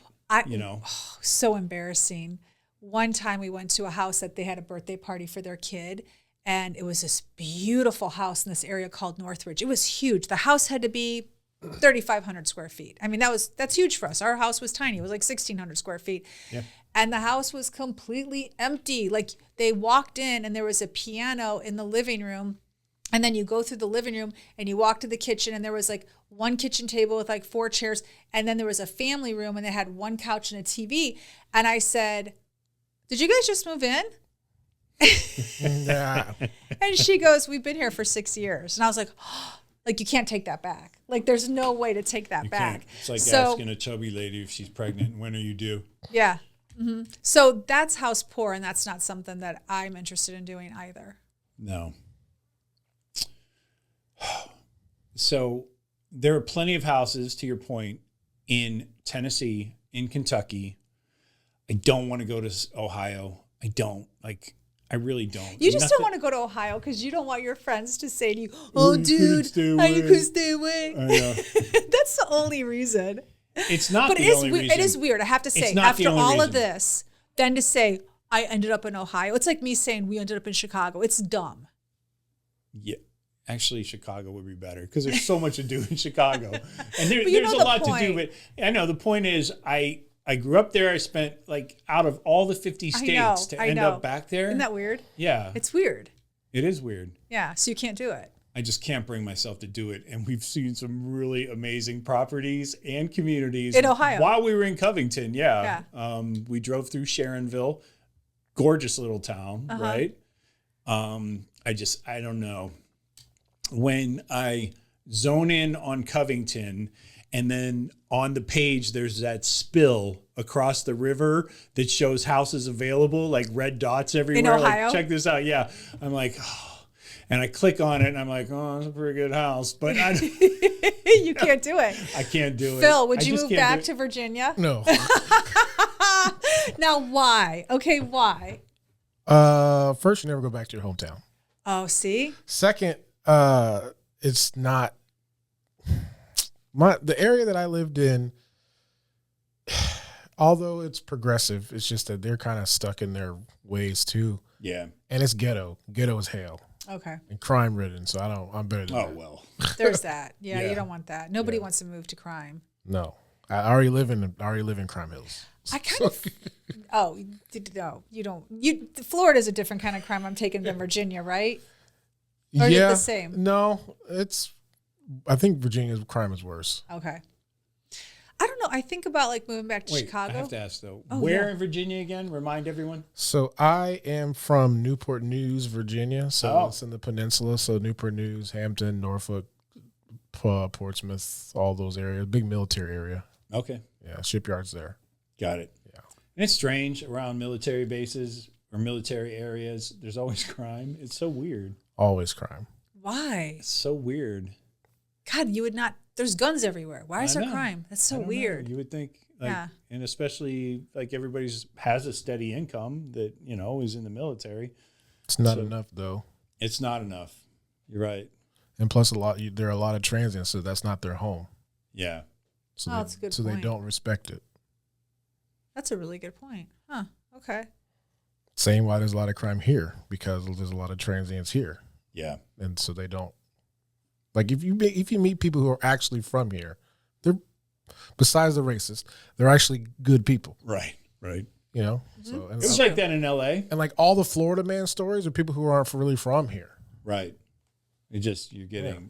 So embarrassing. One time we went to a house that they had a birthday party for their kid, and it was this beautiful house in this area called Northridge. It was huge. The house had to be 3,500 square feet. I mean, that's huge for us. Our house was tiny. It was like 1,600 square feet. Yeah. And the house was completely empty. Like they walked in and there was a piano in the living room And then you go through the living room and you walk to the kitchen, and there was like one kitchen table with like 4 chairs. And then there was a family room, and they had one couch and a TV. And I said, did you guys just move in? Yeah. And she goes, we've been here for 6 years. And I was like, oh, like, you can't take that back. Like, there's no way to take that back. Can't. It's like asking a chubby lady if she's pregnant. When are you due? Yeah. Mm-hmm. So that's house poor, and that's not something that I'm interested in doing either. No. So there are plenty of houses, to your point, in Tennessee, in Kentucky. I don't want to go to Ohio. I don't. Like, I really don't. You just don't want to go to Ohio because you don't want your friends to say to you, oh, dude, how you could stay away? I know. That's the only reason. It's not But the only reason. it is weird. I have to say, after all of this, then to say, I ended up in Ohio. It's like me saying we ended up in Chicago. It's dumb. Yeah. Actually, Chicago would be better because there's so much to do in Chicago. And there's a the lot point. to do. But I know the point is I grew up there. I spent like out of all the 50 states to end up back there. Isn't that weird? Yeah. It's weird. It is weird. Yeah. So you can't do it. I just can't bring myself to do it. And we've seen some really amazing properties and communities in Ohio while we were in Covington. Yeah. We drove through Sharonville, gorgeous little town, right? I don't know. When I zone in on Covington and then on the page, there's that spill across the river that shows houses available, like red dots everywhere. In Ohio? Like, check this out. Yeah. I'm like, oh. And I click on it and I'm like, oh, that's a pretty good house. But you can't do it. I can't do it. Phil, would you move back to Virginia? No. Now, why? Okay, why? First, you never go back to your hometown. Oh, see? Second, it's not the area that I lived in. Although it's progressive, it's just that they're kind of stuck in their ways too. Yeah. And it's ghetto as hell. Okay. And crime ridden. So I'm better than that. Oh, well. There's that. Yeah, Yeah. you don't want that. Nobody wants to move to crime. No, I already live in Crime Hills. I kind of. Oh, no, you don't. Florida's a different kind of crime I'm taking than Virginia, right? Or is it the same? No, I think Virginia's crime is worse. Okay. I don't know. I think about like moving back to Wait, Chicago. I have to ask though. Oh, where yeah. in Virginia again? Remind everyone. So I am from Newport News, Virginia. So it's in the peninsula. So Newport News, Hampton, Norfolk, Portsmouth, all those areas. Big military area. Okay. Yeah, shipyards there. Got it. Yeah. And it's strange around military bases or military areas. There's always crime. It's so weird. Always crime. Why? It's so weird. God, you would not. There's guns everywhere. Why is I there know. crime? That's so I don't know. weird. You would think, like, Yeah. and especially like everybody's has a steady income that is in the military. It's not enough though. It's not enough. You're right. And plus, there are a lot of transients, so that's not their home. Yeah. So that's a good so point. they don't respect it. That's a really good point. Huh. Okay. Same why there's a lot of crime here because there's a lot of transients here, Yeah. and so they don't. Like if you meet people who are actually from here, they're besides the racist, they're actually good people. Right. Right. You know. Mm-hmm. So and, It was like that in L.A. and like all the Florida man stories are people who aren't really from here. Right. You're getting,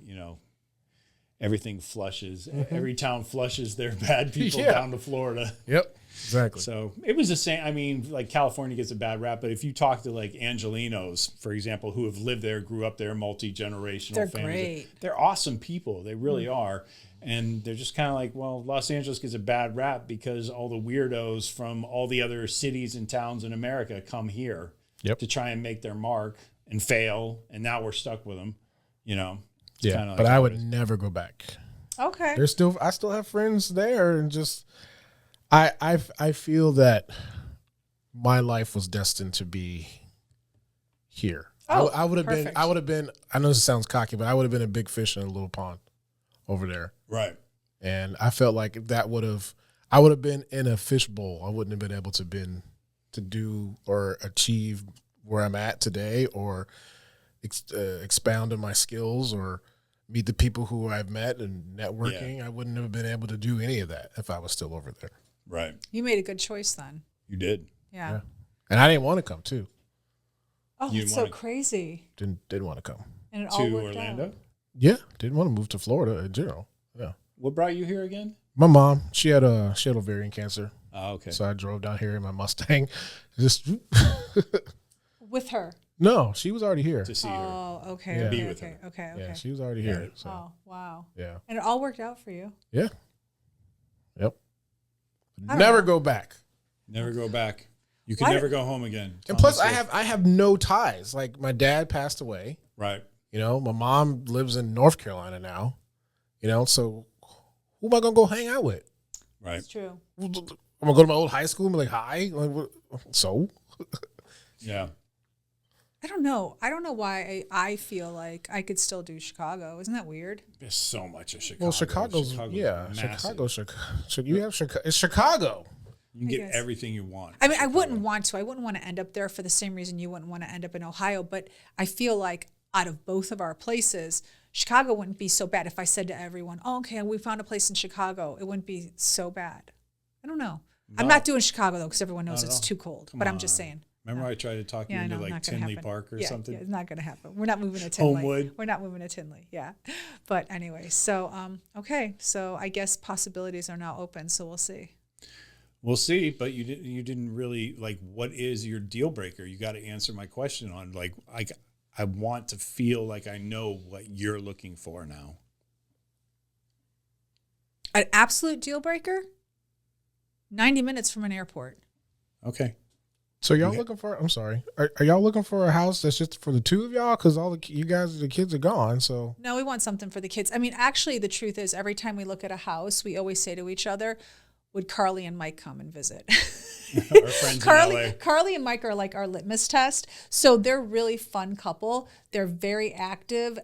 everything flushes. Every town flushes their bad people down to Florida. Yep. Exactly. So it was the same. I mean, like California gets a bad rap, but if you talk to like Angelinos, for example, who have lived there, grew up there, multi-generational They're families, great. they're awesome people. They really are. And they're just kind of like, well, Los Angeles gets a bad rap because all the weirdos from all the other cities and towns in America come here to try and make their mark and fail. And now we're stuck with them, Yeah. Like But I would never go back. Okay. I still have friends there, and just I feel that my life was destined to be here. Oh, I would have perfect. been. I know this sounds cocky, but I would have been a big fish in a little pond over there. Right. And I felt like I would have been in a fishbowl. I wouldn't have been able to do or achieve where I'm at today, or expound on my skills, or meet the people who I've met and networking. I wouldn't have been able to do any of that if I was still over there. Right. You made a good choice then. You did. Yeah. Yeah. And I didn't want to come too. Oh, You that's so wanna- crazy. Didn't want to come. And it all To worked Orlando? out. Yeah, didn't want to move to Florida in general. Yeah, What brought you here again? my mom, she had ovarian cancer, Oh, okay. so I drove down here in my Mustang. Just With her. no, she was already here. To see her. Oh, okay. Yeah. okay, Be with okay, her. okay, Yeah, okay. she was already here. So Oh, wow. yeah, And it all worked out for you. yeah, yep. don't Never know. go back. Never go back. You can Why never do- go home again. And plus, Thomas I have no ties. Like my dad passed away. Right. You know, my mom lives in North Carolina now. You know, so who am I gonna go hang out with? Right. It's true. I'm gonna go to my old high school and be like, hi. Like, so Yeah. I don't know. I don't know why I feel like I could still do Chicago. Isn't that weird? There's so much of Chicago. well, Chicago's massive. Chicago. You have Chicago. It's Chicago. You can I get guess. everything you want. I mean, I wouldn't want to. I wouldn't want to end up there for the same reason you wouldn't want to end up in Ohio. But I feel like out of both of our places, Chicago wouldn't be so bad if I said to everyone, oh, okay, we found a place in Chicago. It wouldn't be so bad. I don't know. I'm No. not doing Chicago, though, because everyone knows Not at it's all. too cold. Come but I'm just on. saying. Remember I tried to talk you Yeah, I into know, like not gonna Tinley happen. Park or Yeah, something? Yeah, it's not going to happen. We're not moving to Tinley. Homewood. We're not moving to Tinley. Yeah. But anyway, so, okay. So I guess possibilities are now open. So we'll see. We'll see, but you didn't really like. What is your deal breaker? You got to answer my question on like I want to feel like I know what you're looking for now. An absolute deal breaker? 90 minutes from an airport. Okay. So y'all Okay. looking for? I'm sorry. Are y'all looking for a house that's just for the two of y'all? Because all the kids are gone. So No, we want something for the kids. I mean, actually, the truth is, every time we look at a house, we always say to each other, would Carly and Mike come and visit? Our friends in LA. Carly and Mike are like our litmus test. So they're really fun couple. They're very active.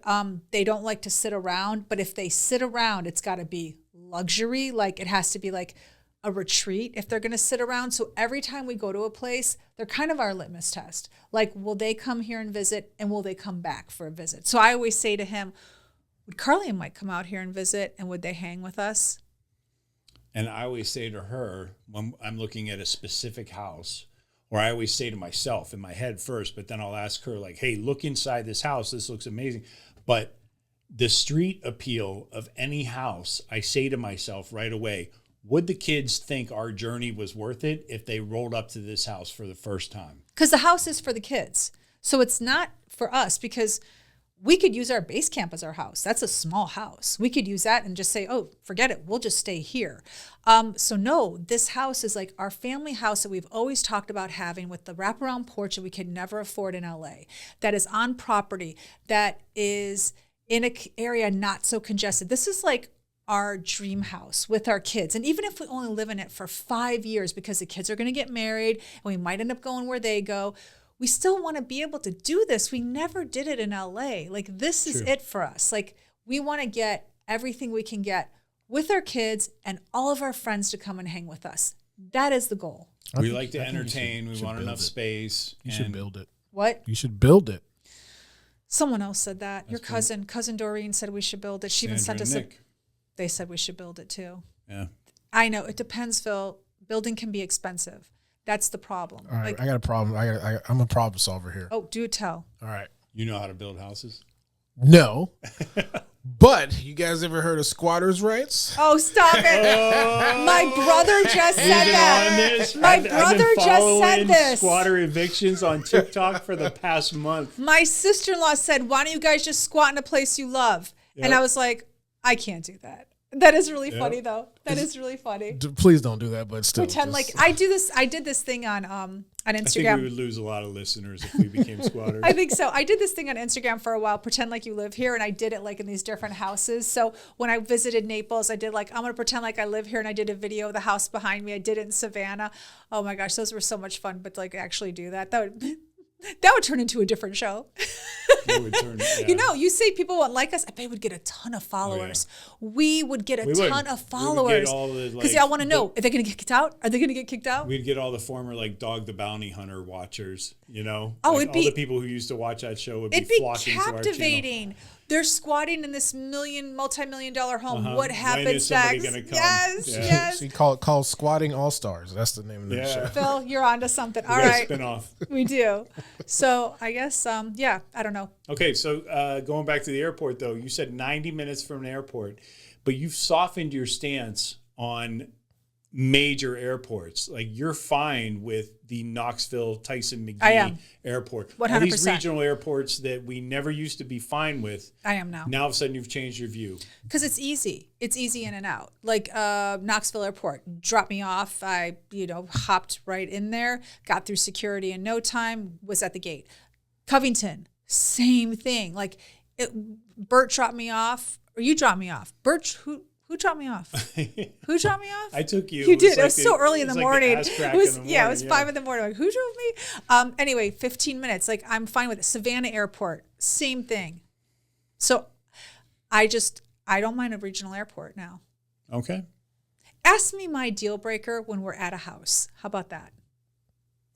They don't like to sit around, but if they sit around, it's got to be luxury. Like it has to be like a retreat if they're going to sit around. So every time we go to a place, they're kind of our litmus test. Like, will they come here and visit, and will they come back for a visit? So I always say to him, would Carly and Mike come out here and visit, and would they hang with us? And I always say to her when I'm looking at a specific house, or I always say to myself in my head first, but then I'll ask her like, hey, look inside this house. This looks amazing. But the street appeal of any house, I say to myself right away, would the kids think our journey was worth it if they rolled up to this house for the first time? Because the house is for the kids. So it's not for us, because we could use our base camp as our house. That's a small house. We could use that and just say, oh, forget it. We'll just stay here. So no, this house is like our family house that we've always talked about having, with the wraparound porch that we could never afford in LA, that is on property, that is in an area not so congested. This is like our dream house with our kids. And even if we only live in it for 5 years, because the kids are going to get married and we might end up going where they go, we still want to be able to do this. We never did it in LA. Like, this is it for us. Like, we want to get everything we can get with our kids and all of our friends to come and hang with us. That is the goal. We like to entertain. We want build enough it. space. you should build it. What? You should build it. Someone else said that. Your cousin Doreen said we should build it. She even Sandra sent and us Nick. they said we should build it too. Yeah. I know. It depends, Phil. Building can be expensive. That's the problem. All right, Like, I got a problem. I'm a problem solver here. oh, do tell. All right. You know how to build houses? No. But you guys ever heard of squatters' rights? Oh, stop it. My brother just said that. My brother just said this. Squatter evictions on TikTok for the past month. My sister-in-law said, why don't you guys just squat in a place you love? And Yep. I was like, I can't do that. That is really funny, though. That is really funny. Please don't do that, but still. Pretend just- like I did this thing on I think Instagram. we would lose a lot of listeners if we became squatters. I think so. I did this thing on Instagram for a while, pretend like you live here, and I did it like in these different houses. So when I visited Naples, I did like, I'm going to pretend like I live here, and I did a video of the house behind me. I did it in Savannah. Oh my gosh, those were so much fun, but like actually do that would turn into a different show. It would turn- yeah. You know, you say people won't like us. I bet we'd get a ton of followers. We would get a We would. ton of We would get followers. all the, Because like, y'all want to know, are they going to get kicked out? Are they going to get kicked out? We'd get all the former like Dog the Bounty Hunter watchers, you know? Oh, Like, it'd all be- the people who used to watch that show would It'd be be flocking to our channel. captivating. They're squatting in this multi-million dollar home. What When happens is somebody next? gonna come? Yes, Yeah. yes. So you call Squatting All Stars. That's the name of the Yeah. show. Phil, you're onto something. All We got a right. spin-off. We do. So I guess, I don't know. Okay, so going back to the airport, though, you said 90 minutes from an airport, but you've softened your stance on major airports. Like, you're fine with the Knoxville Tyson McGee airport. 100%. All these regional airports that we never used to be fine with. I am now. Now all of a sudden you've changed your view. Because it's easy. It's easy in and out. Like Knoxville Airport, dropped me off. I, hopped right in there, got through security in no time, was at the gate. Covington, same thing. Like, Bert dropped me off, or you dropped me off. Bert, who dropped me off? Who dropped me off? I took you. You did. Like it was so early in the morning. It was it was 5 in the morning. Like, who drove me? Anyway, 15 minutes. Like, I'm fine with it. Savannah Airport, same thing. So I don't mind a regional airport now. Okay. Ask me my deal breaker when we're at a house. How about that?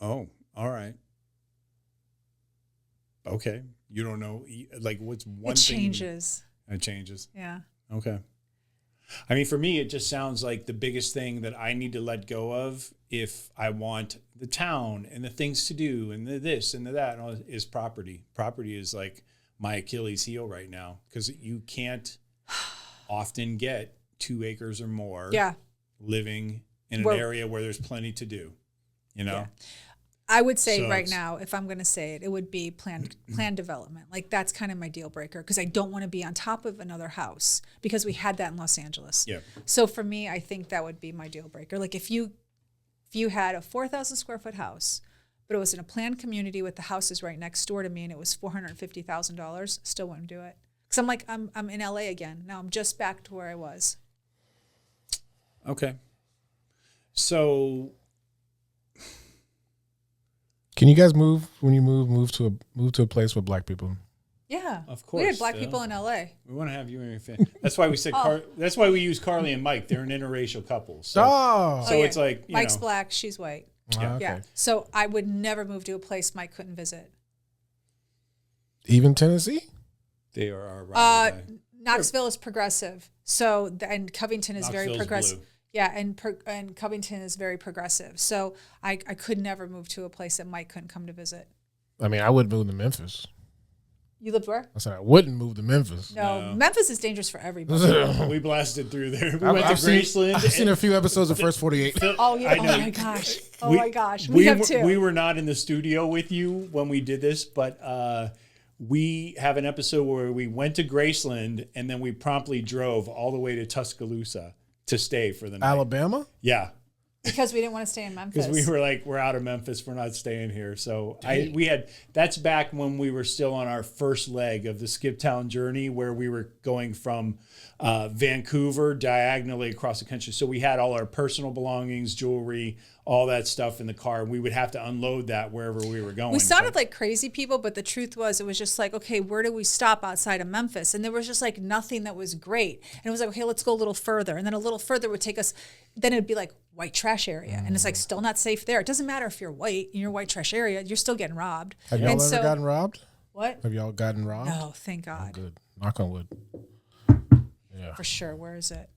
Oh, all right. Okay. You don't know, like, what's one It thing? changes. It changes. Yeah. Okay. I mean, for me, it just sounds like the biggest thing that I need to let go of if I want the town and the things to do and the this and the that is property. Property is like my Achilles heel right now, because you can't often get 2 acres or more living in an area where there's plenty to do, Yeah. I would say So right now, if I'm going to say it, it would be planned development. Like, that's kind of my deal breaker, because I don't want to be on top of another house, because we had that in Los Angeles. Yeah. So for me, I think that would be my deal breaker. Like, if you had a 4,000 square foot house, but it was in a planned community with the houses right next door to me, and it was $450,000, still wouldn't do it. Because I'm like, I'm in LA again. Now I'm just back to where I was. Okay. So Can you guys move when you move to a place with black people? Yeah, of course we had black people in LA. We want to have you in your family. That's why we said that's why we use Carly and Mike. They're an interracial couple. So, it's like Mike's black, she's white. Yeah. Okay. Yeah. So I would never move to a place Mike couldn't visit. Even Tennessee? They are Knoxville is progressive. So and Covington is very Knoxville's progressive. blue. Yeah, and Covington is very progressive. So I could never move to a place that Mike couldn't come to visit. I mean, I wouldn't move to Memphis. You lived where? I said I wouldn't move to Memphis. No. Memphis is dangerous for everybody. We blasted through there. We I've went to Graceland. I've seen a few episodes of First 48. Oh, yeah. I know. Oh, my gosh. Oh, my gosh. We have too. We were not in the studio with you when we did this, but we have an episode where we went to Graceland and then we promptly drove all the way to Tuscaloosa to stay for the night. Alabama? Yeah. Because we didn't want to stay in Memphis. Because we were like, we're out of Memphis. We're not staying here. So that's back when we were still on our first leg of the Skip Town journey, where we were going from Vancouver diagonally across the country. So we had all our personal belongings, jewelry, all that stuff in the car. We would have to unload that wherever we were going. We sounded like crazy people, but the truth was, it was just like, okay, where do we stop outside of Memphis? And there was just like nothing that was great. And it was like, okay, let's go a little further. And then a little further would take us, then it'd be like white trash area. And it's like still not safe there. It doesn't matter if you're white in your white trash area, you're still getting robbed. Have y'all ever gotten robbed? What? Have y'all gotten robbed? No, thank God. Oh, good. Knock on wood. Yeah. For sure. Where is it?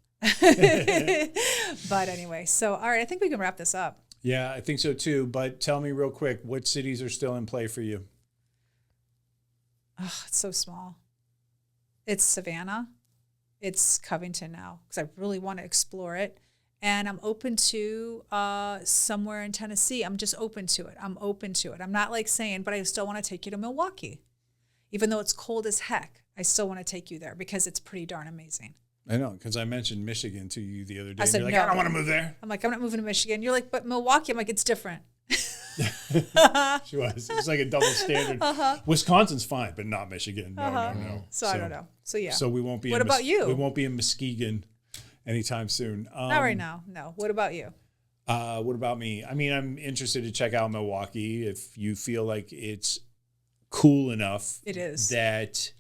But anyway, so all right, I think we can wrap this up. Yeah, I think so too. But tell me real quick, what cities are still in play for you? Oh, it's so small. It's Savannah. It's Covington now, because I really want to explore it. And I'm open to somewhere in Tennessee. I'm just open to it. I'm not like saying, but I still want to take you to Milwaukee. Even though it's cold as heck, I still want to take you there because it's pretty darn amazing. I know, because I mentioned Michigan to you the other day. I said, you're like, no. I don't want to move there. I'm like, I'm not moving to Michigan. You're like, but Milwaukee. I'm like, it's different. She was. It's like a double standard. Wisconsin's fine, but not Michigan. No. So I don't know. So yeah. So we won't be. What about you? We won't be in Muskegon anytime soon. Not right now. No. What about you? What about me? I mean, I'm interested to check out Milwaukee if you feel like it's cool enough. It is. That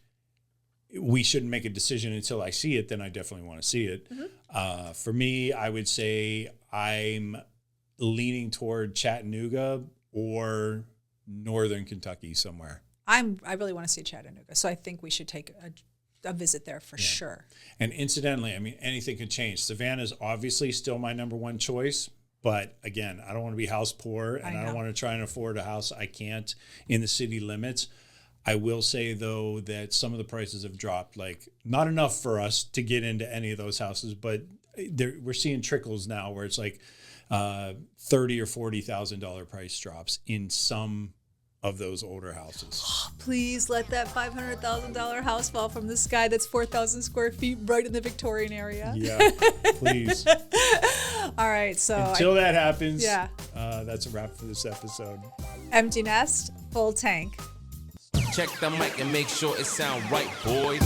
we shouldn't make a decision until I see it. Then I definitely want to see it. Mm-hmm. For me, I would say I'm leaning toward Chattanooga or Northern Kentucky somewhere. I really want to see Chattanooga, so I think we should take a visit there for sure. And incidentally, I mean, anything could change. Savannah's obviously still my number one choice, but again, I don't want to be house poor, and I don't want to try and afford a house I can't in the city limits. I will say though that some of the prices have dropped, like not enough for us to get into any of those houses, but we're seeing trickles now where it's like $30,000 or $40,000 price drops in some of those older houses. Please let that $500,000 house fall from the sky that's 4,000 square feet right in the Victorian area. Yeah, please. All right, so Until that happens, yeah. That's a wrap for this episode. Empty nest, full tank. Check the mic and make sure it sound right, boys.